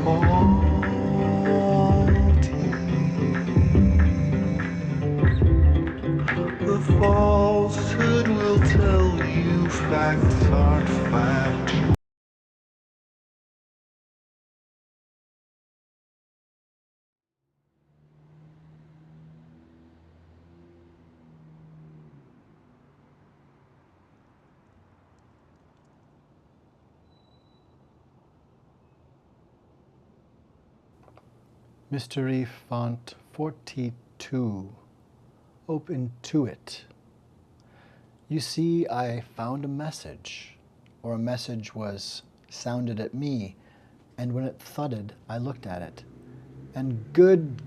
The falsehood will tell you facts aren't fact. Mystery font 42. Ope Intuit. You see, I found a message, or a message was sounded at me, and when it thudded, I looked at it. And good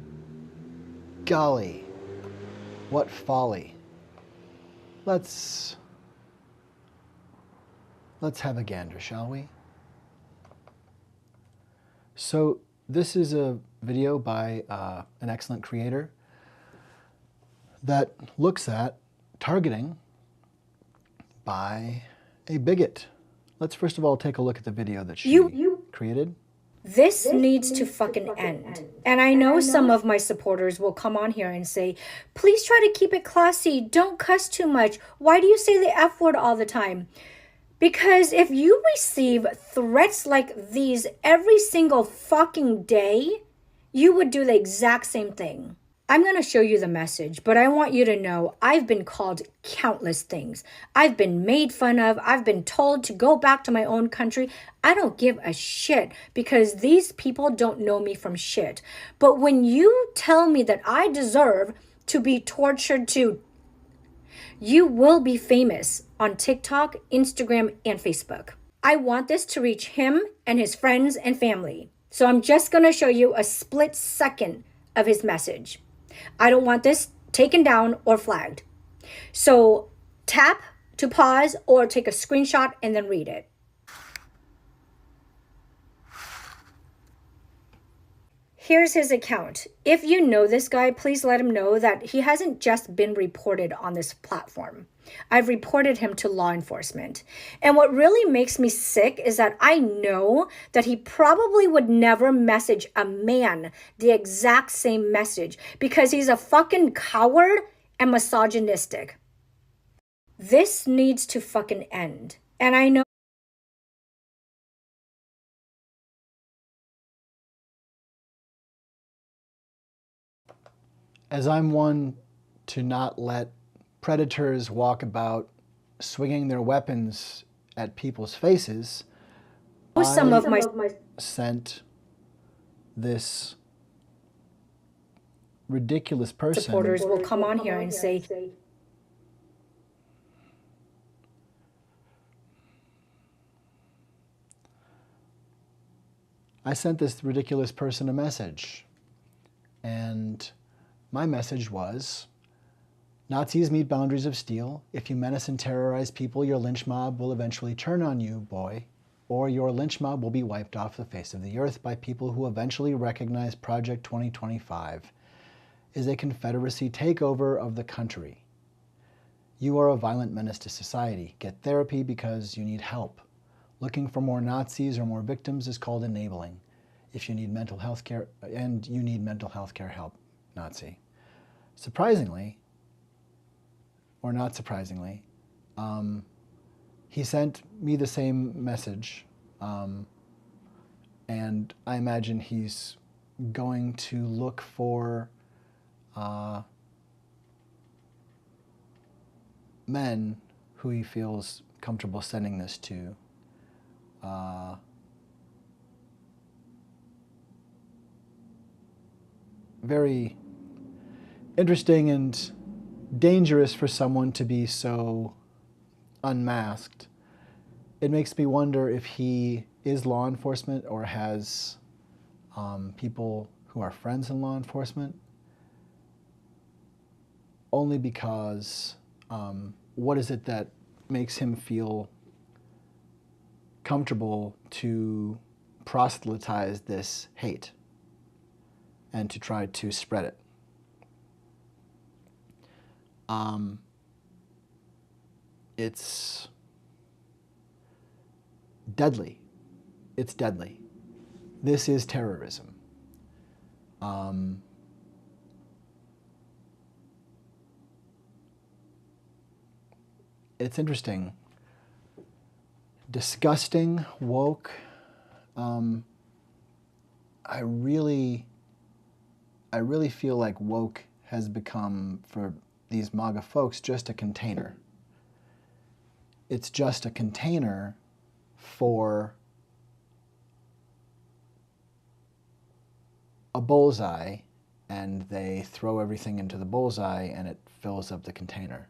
golly, what folly. Let's have a gander, shall we? So this is a video by an excellent creator that looks at targeting by a bigot. Let's first of all take a look at the video that she created. This needs to fucking end. And I know some of my supporters will come on here and say, please try to keep it classy. Don't cuss too much. Why do you say the F word all the time? Because if you receive threats like these every single fucking day, you would do the exact same thing. I'm going to show you the message, but I want you to know I've been called countless things. I've been made fun of. I've been told to go back to my own country. I don't give a shit because these people don't know me from shit. But when you tell me that I deserve to be tortured too, you will be famous on TikTok, Instagram, and Facebook. I want this to reach him and his friends and family. So I'm just going to show you a split second of his message. I don't want this taken down or flagged. So tap to pause or take a screenshot and then read it. Here's his account. If you know this guy, please let him know that he hasn't just been reported on this platform. I've reported him to law enforcement. And what really makes me sick is that I know that he probably would never message a man the exact same message because he's a fucking coward and misogynistic. This needs to fucking end. And I know As I'm one to not let predators walk about swinging their weapons at people's faces, some of my sent this ridiculous person. Supporters will come on here and say, I sent this ridiculous person a message, and my message was, Nazis meet boundaries of steel. If you menace and terrorize people, your lynch mob will eventually turn on you, boy, or your lynch mob will be wiped off the face of the earth by people who eventually recognize Project 2025 is a Confederacy takeover of the country. You are a violent menace to society. Get therapy because you need help. Looking for more Nazis or more victims is called enabling. If you need mental health care, and you need mental health care help, Nazi. Surprisingly, or not surprisingly, he sent me the same message, and I imagine he's going to look for men who he feels comfortable sending this to. Very interesting and dangerous for someone to be so unmasked. It makes me wonder if he is law enforcement or has people who are friends in law enforcement. Only because what is it that makes him feel comfortable to proselytize this hate and to try to spread it? It's deadly. It's deadly. This is terrorism. It's interesting. Disgusting, woke. I really feel like woke has become, for these MAGA folks, just a container. It's just a container for a bullseye, and they throw everything into the bullseye and it fills up the container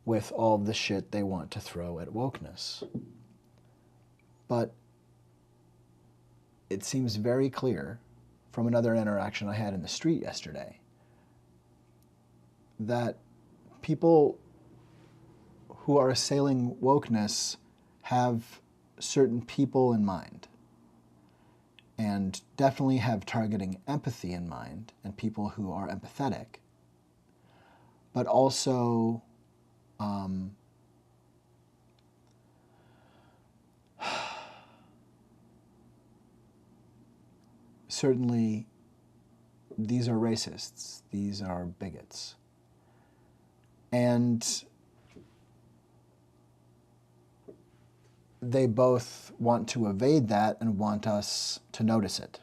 with all the shit they want to throw at wokeness. But it seems very clear from another interaction I had in the street yesterday that people who are assailing wokeness have certain people in mind, and definitely have targeting empathy in mind and people who are empathetic, but also certainly these are racists, these are bigots. And they both want to evade that and want us to notice it.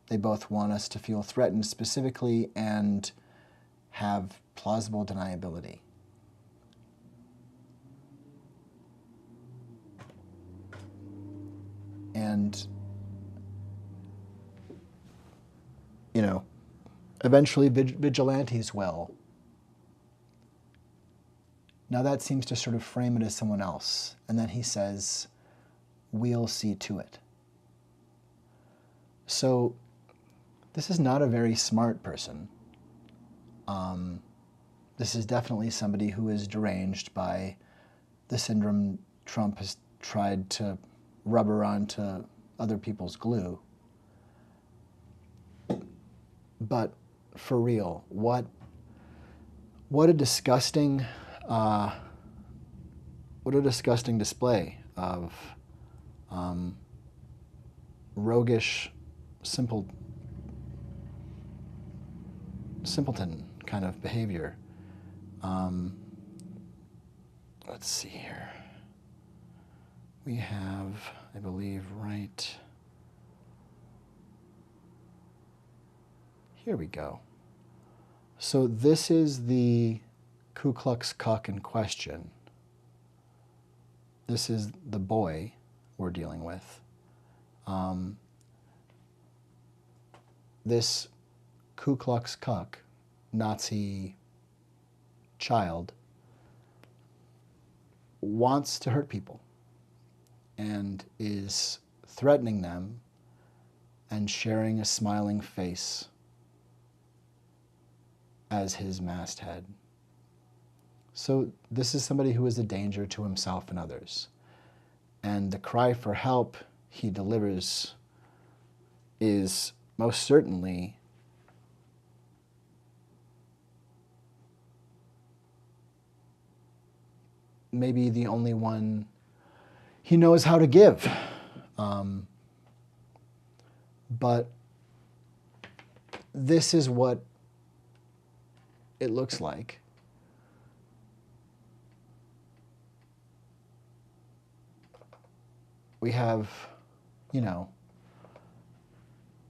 They both want us to feel threatened specifically and have plausible deniability. And, you know, eventually vigilantes will. Now that seems to sort of frame it as someone else. And then he says, we'll see to it. So this is not a very smart person. This is definitely somebody who is deranged by the syndrome Trump has tried to rubber onto other people's glue. But for real, what a disgusting display of roguish, simpleton kind of behavior. Let's see here. We have, I believe, right here we go. So this is the Ku Klux Kuck in question. This is the boy we're dealing with. This Ku Klux Kuck, Nazi child, wants to hurt people and is threatening them and sharing a smiling face as his masthead. So this is somebody who is a danger to himself and others. And the cry for help he delivers is most certainly maybe the only one he knows how to give. But this is what it looks like. We have, you know,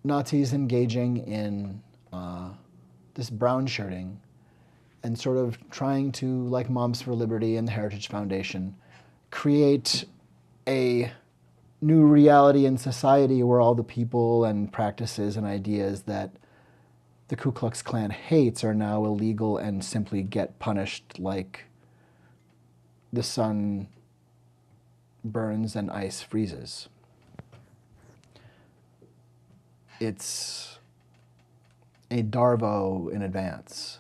Nazis engaging in this brown shirting and sort of trying to, like Moms for Liberty and the Heritage Foundation, create a new reality in society where all the people and practices and ideas that the Ku Klux Klan hates are now illegal and simply get punished like the sun burns and ice freezes. It's a Darvo in advance.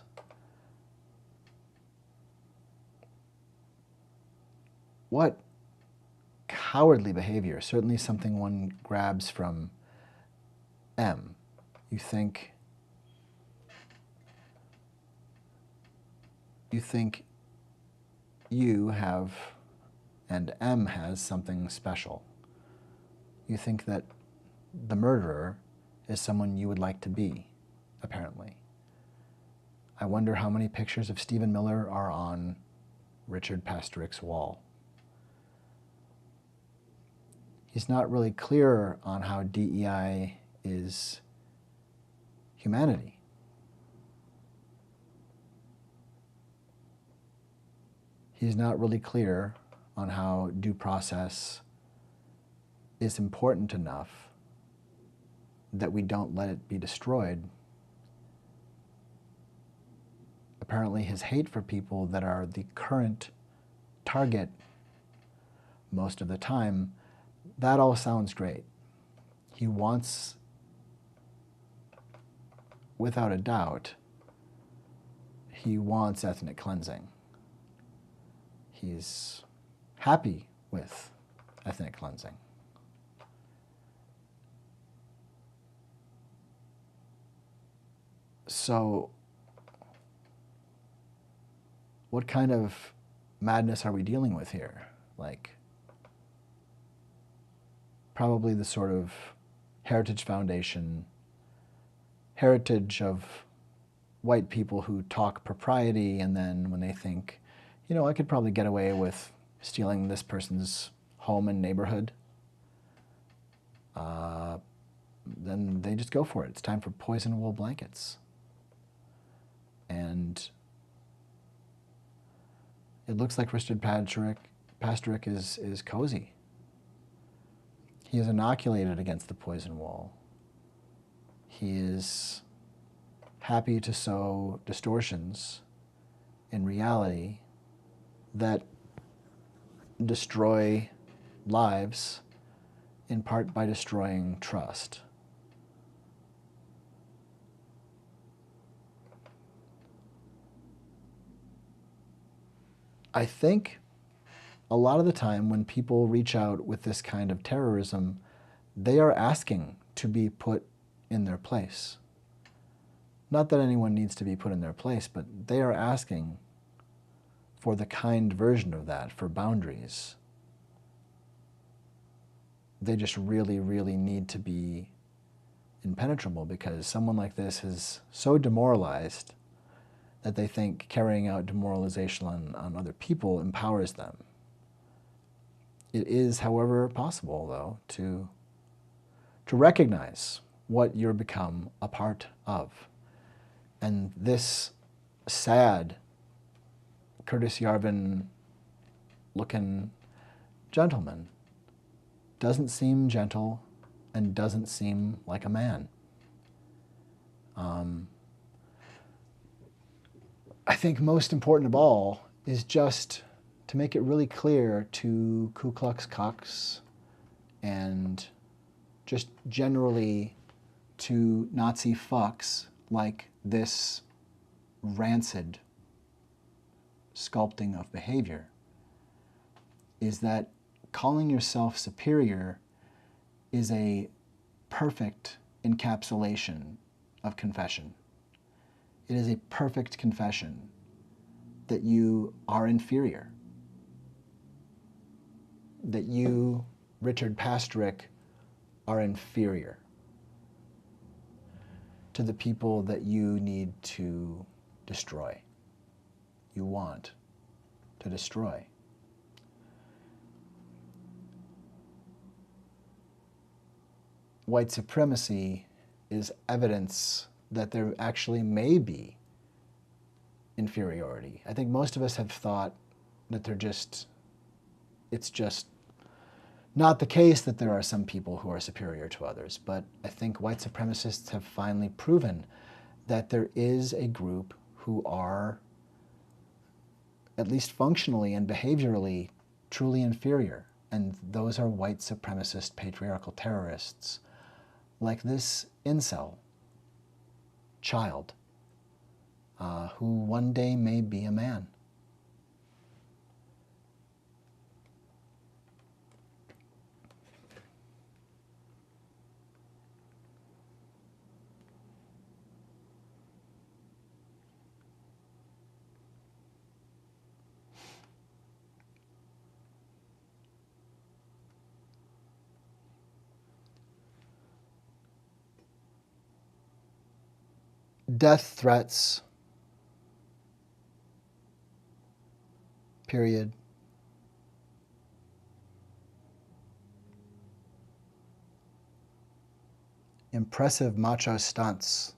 What cowardly behavior, certainly something one grabs from M. You think you have, and M has something special. You think that the murderer is someone you would like to be, apparently. I wonder how many pictures of Stephen Miller are on Richard Pasterick's wall. He's not really clear on how DEI is humanity. He's not really clear on how due process is important enough that we don't let it be destroyed. Apparently his hate for people that are the current target most of the time, that all sounds great. He wants, without a doubt, he wants ethnic cleansing. He's happy with ethnic cleansing. So, what kind of madness are we dealing with here? Like, probably the sort of Heritage Foundation, heritage of white people who talk propriety, and then when they think, you know, I could probably get away with stealing this person's home and neighborhood, then they just go for it. It's time for poison wool blankets. And it looks like Richard Pasterick is cozy. He is inoculated against the poison wool. He is happy to sow distortions in reality that destroy lives, in part by destroying trust. I think a lot of the time when people reach out with this kind of terrorism, they are asking to be put in their place. Not that anyone needs to be put in their place, but they are asking for the kind version of that, for boundaries. They just really, really need to be impenetrable, because someone like this is so demoralized that they think carrying out demoralization on other people empowers them. It is, however, possible, though, to recognize what you're become a part of. And this sad, Curtis Yarvin-looking gentleman doesn't seem gentle and doesn't seem like a man. I think most important of all is just to make it really clear to Ku Klux Kucks and just generally to Nazi fucks like this rancid sculpting of behavior, is that calling yourself superior is a perfect encapsulation of confession. It is a perfect confession that you are inferior, that you, Richard Pasterick, are inferior to the people that you need to destroy, you want to destroy. White supremacy is evidence that there actually may be inferiority. I think most of us have thought that it's just not the case that there are some people who are superior to others, but I think white supremacists have finally proven that there is a group who are, at least functionally and behaviorally, truly inferior, and those are white supremacist patriarchal terrorists, like this incel child, who one day may be a man. death threats, period. Impressive macho stunts.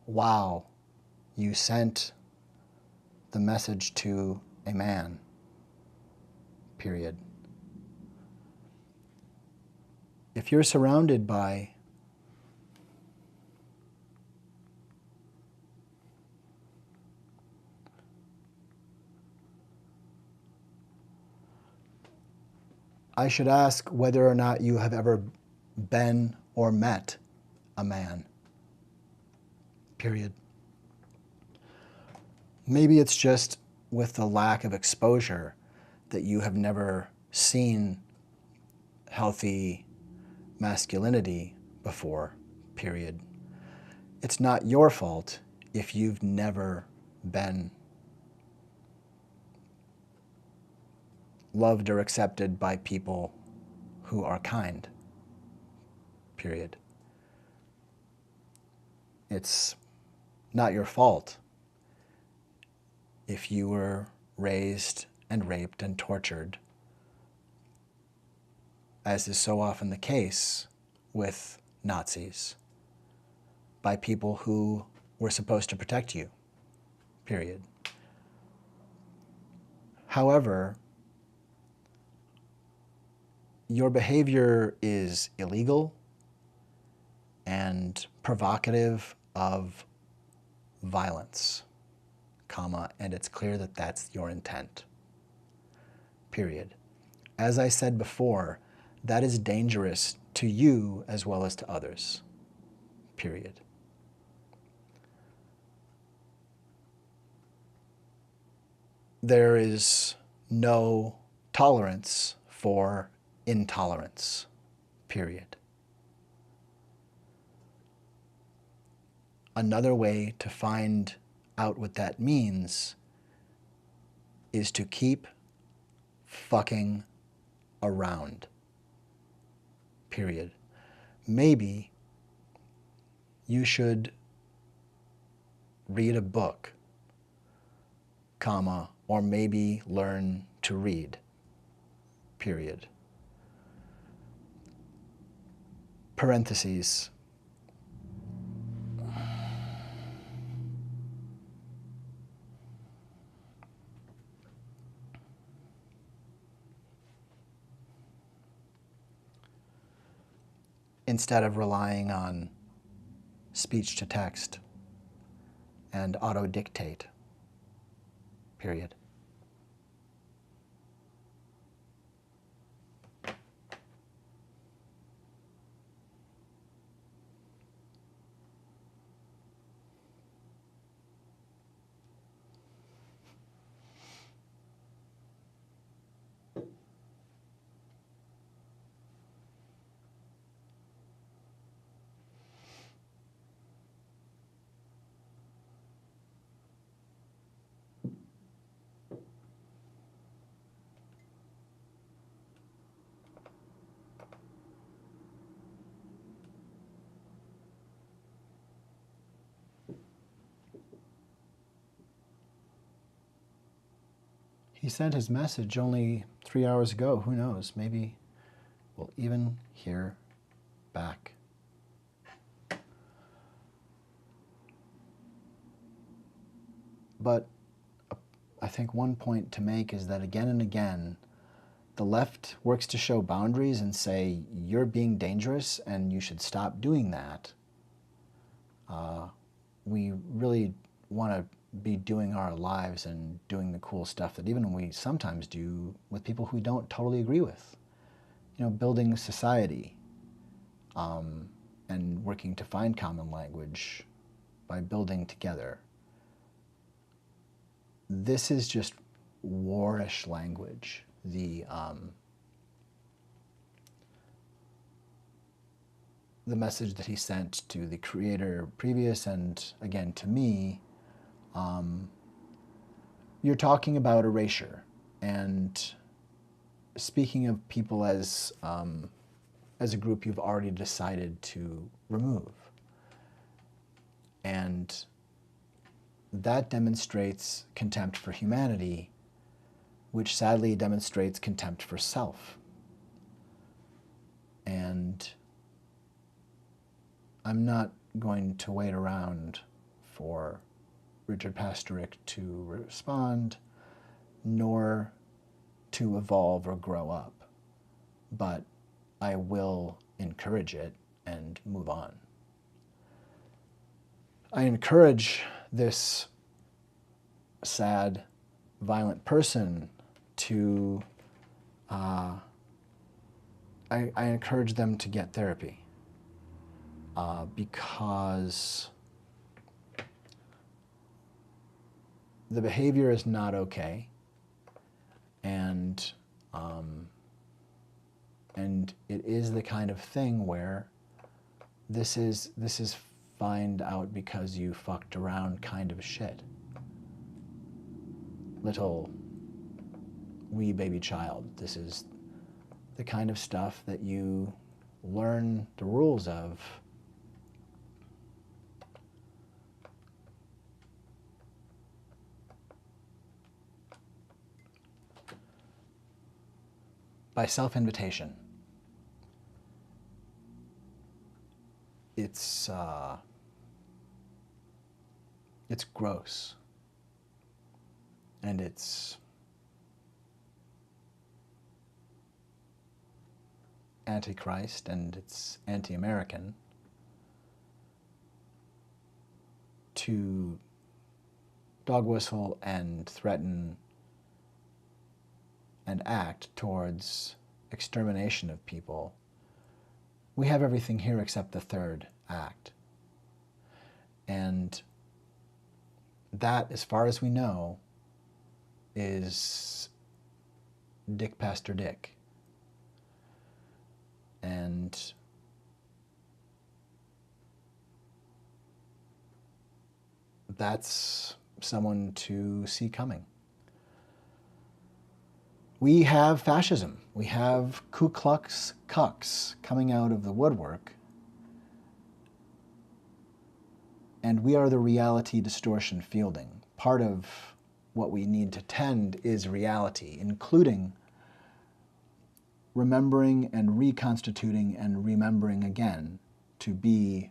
Wow, you sent the message to a man, period. If you're surrounded by I should ask whether or not you have ever been or met a man, period. Maybe it's just with the lack of exposure that you have never seen healthy masculinity before, period. It's not your fault if you've never been loved or accepted by people who are kind, period. It's not your fault if you were raised and raped and tortured, as is so often the case with Nazis, by people who were supposed to protect you, period. However, your behavior is illegal and provocative of violence, comma, and it's clear that that's your intent, period. As I said before, that is dangerous to you as well as to others, period. There is no tolerance for intolerance, period. Another way to find out what that means is to keep fucking around, period. Maybe you should read a book, comma, or maybe learn to read, period. Parentheses. Instead of relying on speech to text and auto-dictate, period. He sent his message only 3 hours ago. Who knows? Maybe we'll even hear back. But I think one point to make is that again and again, the left works to show boundaries and say, you're being dangerous and you should stop doing that. We really want to be doing our lives and doing the cool stuff that even we sometimes do with people who we don't totally agree with. You know, building society and working to find common language by building together. This is just warish language. The message that he sent to the creator previous and again to me, you're talking about erasure and speaking of people as as a group you've already decided to remove. And that demonstrates contempt for humanity, which sadly demonstrates contempt for self. And I'm not going to wait around for Richard Pasterick to respond, nor to evolve or grow up. But I will encourage it and move on. I encourage this sad, violent person to, I encourage them to get therapy because the behavior is not okay, and it is the kind of thing where this is find out because you fucked around kind of shit. Little wee baby child. This is the kind of stuff that you learn the rules of by self-invitation. It's gross, and it's anti-Christ, and it's anti-American to dog whistle and threaten and act towards extermination of people. We have everything here except the third act. And that, as far as we know, is Dick Pastor Dick. And that's someone to see coming. We have fascism. We have KKKucks coming out of the woodwork. And we are the reality distortion fielding. Part of what we need to tend is reality, including remembering and reconstituting and remembering again to be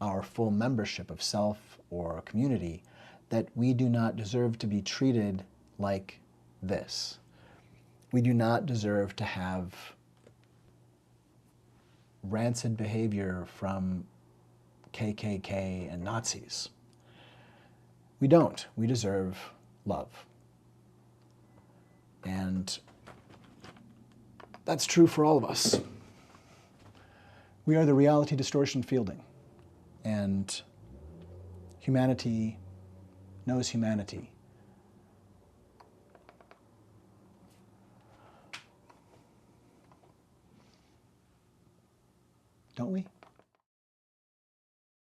our full membership of self or community, that we do not deserve to be treated like this. We do not deserve to have rancid behavior from KKK and Nazis. We don't. We deserve love. And that's true for all of us. We are the reality distortion fielding. And humanity knows humanity. Don't we?